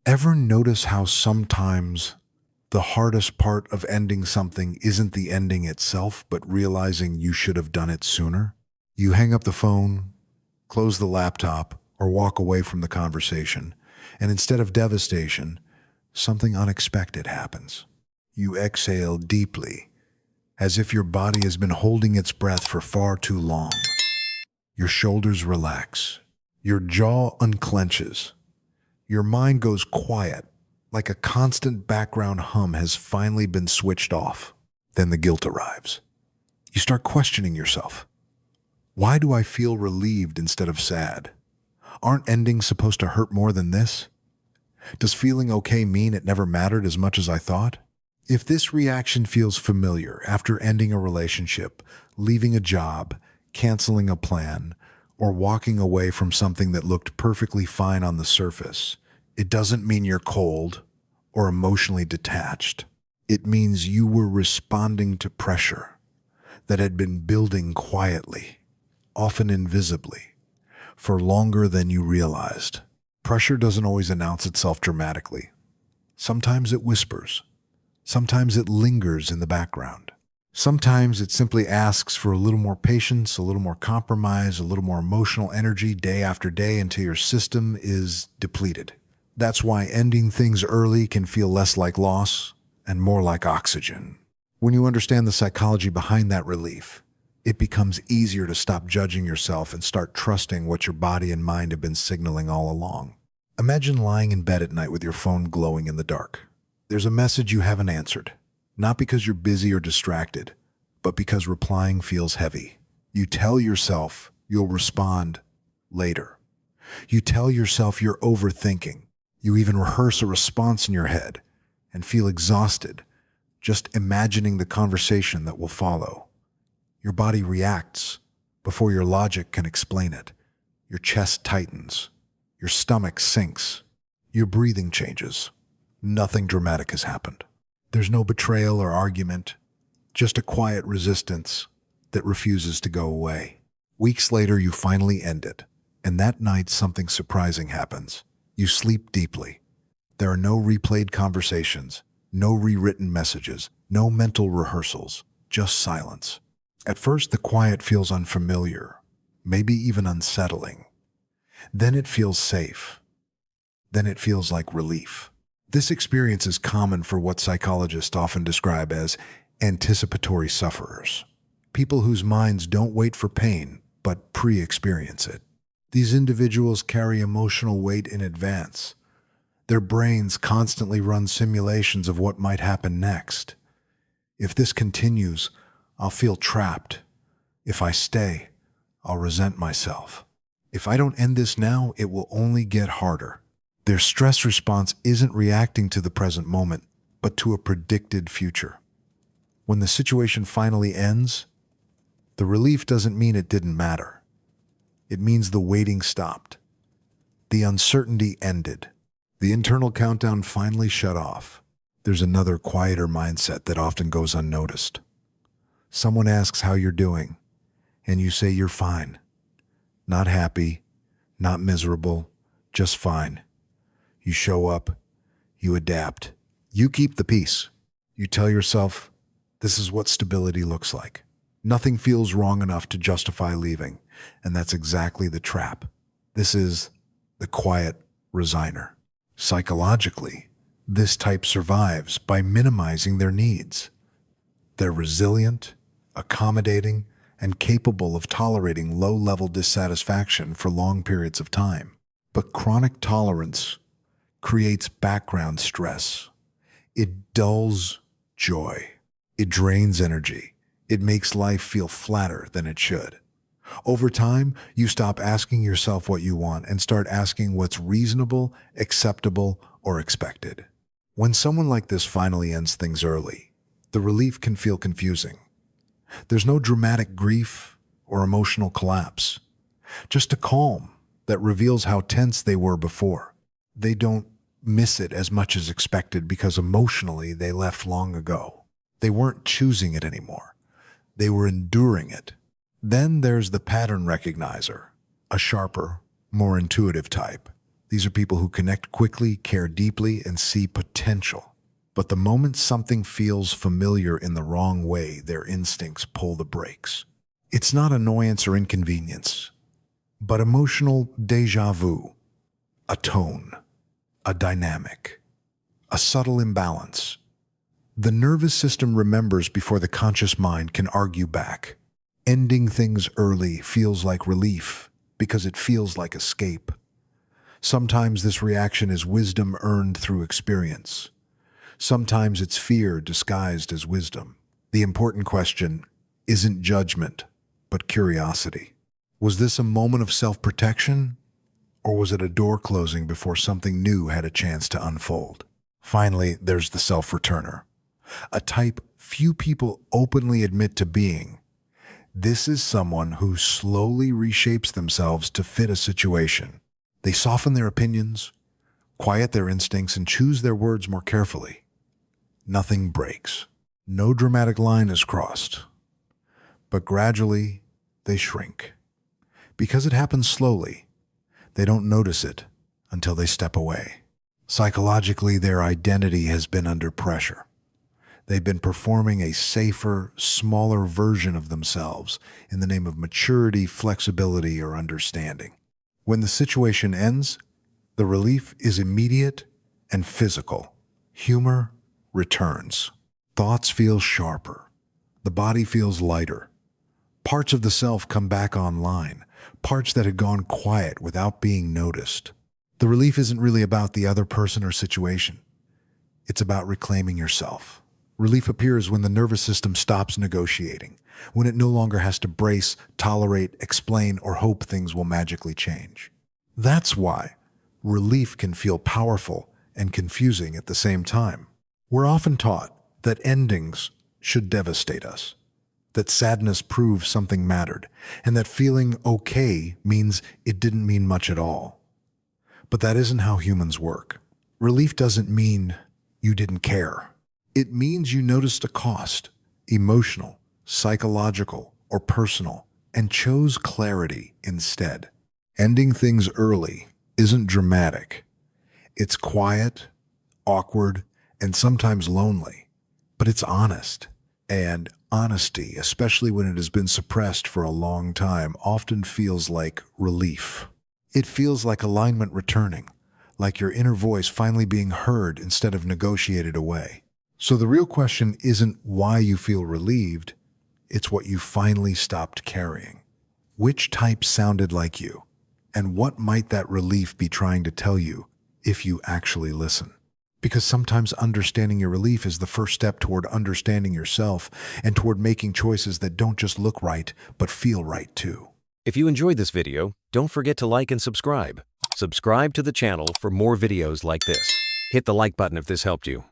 Ever notice how sometimes the hardest part of ending something isn't the ending itself, but realizing you should have done it sooner? You hang up the phone, close the laptop, or walk away from the conversation, and instead of devastation, something unexpected happens. You exhale deeply, as if your body has been holding its breath for far too long. Your shoulders relax, your jaw unclenches, your mind goes quiet, like a constant background hum has finally been switched off. Then the guilt arrives. You start questioning yourself. Why do I feel relieved instead of sad? Aren't endings supposed to hurt more than this? Does feeling okay mean it never mattered as much as I thought? If this reaction feels familiar after ending a relationship, leaving a job, canceling a plan, or walking away from something that looked perfectly fine on the surface, it doesn't mean you're cold or emotionally detached. It means you were responding to pressure that had been building quietly, often invisibly, for longer than you realized. Pressure doesn't always announce itself dramatically. Sometimes it whispers. Sometimes it lingers in the background. Sometimes it simply asks for a little more patience, a little more compromise, a little more emotional energy day after day until your system is depleted. That's why ending things early can feel less like loss and more like oxygen. When you understand the psychology behind that relief, it becomes easier to stop judging yourself and start trusting what your body and mind have been signaling all along. Imagine lying in bed at night with your phone glowing in the dark. There's a message you haven't answered, not because you're busy or distracted, but because replying feels heavy. You tell yourself you'll respond later. You tell yourself you're overthinking. You even rehearse a response in your head and feel exhausted just imagining the conversation that will follow. Your body reacts before your logic can explain it. Your chest tightens. Your stomach sinks. Your breathing changes. Nothing dramatic has happened. There's no betrayal or argument, just a quiet resistance that refuses to go away. Weeks later, you finally end it, and that night something surprising happens. You sleep deeply. There are no replayed conversations, no rewritten messages, no mental rehearsals, just silence. At first, the quiet feels unfamiliar, maybe even unsettling. Then it feels safe. Then it feels like relief. This experience is common for what psychologists often describe as anticipatory sufferers, people whose minds don't wait for pain, but pre-experience it. These individuals carry emotional weight in advance. Their brains constantly run simulations of what might happen next. If this continues, I'll feel trapped. If I stay, I'll resent myself. If I don't end this now, it will only get harder. Their stress response isn't reacting to the present moment, but to a predicted future. When the situation finally ends, the relief doesn't mean it didn't matter. It means the waiting stopped. The uncertainty ended. The internal countdown finally shut off. There's another quieter mindset that often goes unnoticed. Someone asks how you're doing, and you say you're fine. Not happy, not miserable, just fine. You show up, you adapt, you keep the peace. You tell yourself, this is what stability looks like. Nothing feels wrong enough to justify leaving, and that's exactly the trap. This is the quiet resigner. Psychologically, this type survives by minimizing their needs. They're resilient, accommodating, and capable of tolerating low-level dissatisfaction for long periods of time. But chronic tolerance creates background stress. It dulls joy. It drains energy. It makes life feel flatter than it should. Over time, you stop asking yourself what you want and start asking what's reasonable, acceptable, or expected. When someone like this finally ends things early, the relief can feel confusing. There's no dramatic grief or emotional collapse, just a calm that reveals how tense they were before. They don't miss it as much as expected because emotionally they left long ago. They weren't choosing it anymore. They were enduring it. Then there's the pattern recognizer, a sharper, more intuitive type. These are people who connect quickly, care deeply, and see potential. But the moment something feels familiar in the wrong way, their instincts pull the brakes. It's not annoyance or inconvenience, but emotional déjà vu, a tone, a dynamic, a subtle imbalance. The nervous system remembers before the conscious mind can argue back. Ending things early feels like relief because it feels like escape. Sometimes this reaction is wisdom earned through experience. Sometimes it's fear disguised as wisdom. The important question isn't judgment, but curiosity. Was this a moment of self-protection, or was it a door closing before something new had a chance to unfold? Finally, there's the self-returner, a type few people openly admit to being. This is someone who slowly reshapes themselves to fit a situation. They soften their opinions, quiet their instincts, and choose their words more carefully. Nothing breaks. No dramatic line is crossed. But gradually, they shrink. Because it happens slowly, they don't notice it until they step away. Psychologically, their identity has been under pressure. They've been performing a safer, smaller version of themselves in the name of maturity, flexibility, or understanding. When the situation ends, the relief is immediate and physical. Humor returns. Thoughts feel sharper. The body feels lighter. Parts of the self come back online, parts that had gone quiet without being noticed. The relief isn't really about the other person or situation. It's about reclaiming yourself. Relief appears when the nervous system stops negotiating, when it no longer has to brace, tolerate, explain, or hope things will magically change. That's why relief can feel powerful and confusing at the same time. We're often taught that endings should devastate us, that sadness proves something mattered, and that feeling okay means it didn't mean much at all. But that isn't how humans work. Relief doesn't mean you didn't care. It means you noticed a cost, emotional, psychological, or personal, and chose clarity instead. Ending things early isn't dramatic. It's quiet, awkward, and sometimes lonely. But it's honest. And honesty, especially when it has been suppressed for a long time, often feels like relief. It feels like alignment returning, like your inner voice finally being heard instead of negotiated away. So the real question isn't why you feel relieved, it's what you finally stopped carrying. Which type sounded like you? And what might that relief be trying to tell you if you actually listen? Because sometimes understanding your relief is the first step toward understanding yourself and toward making choices that don't just look right, but feel right too. If you enjoyed this video, don't forget to like and subscribe. Subscribe to the channel for more videos like this. Hit the like button if this helped you.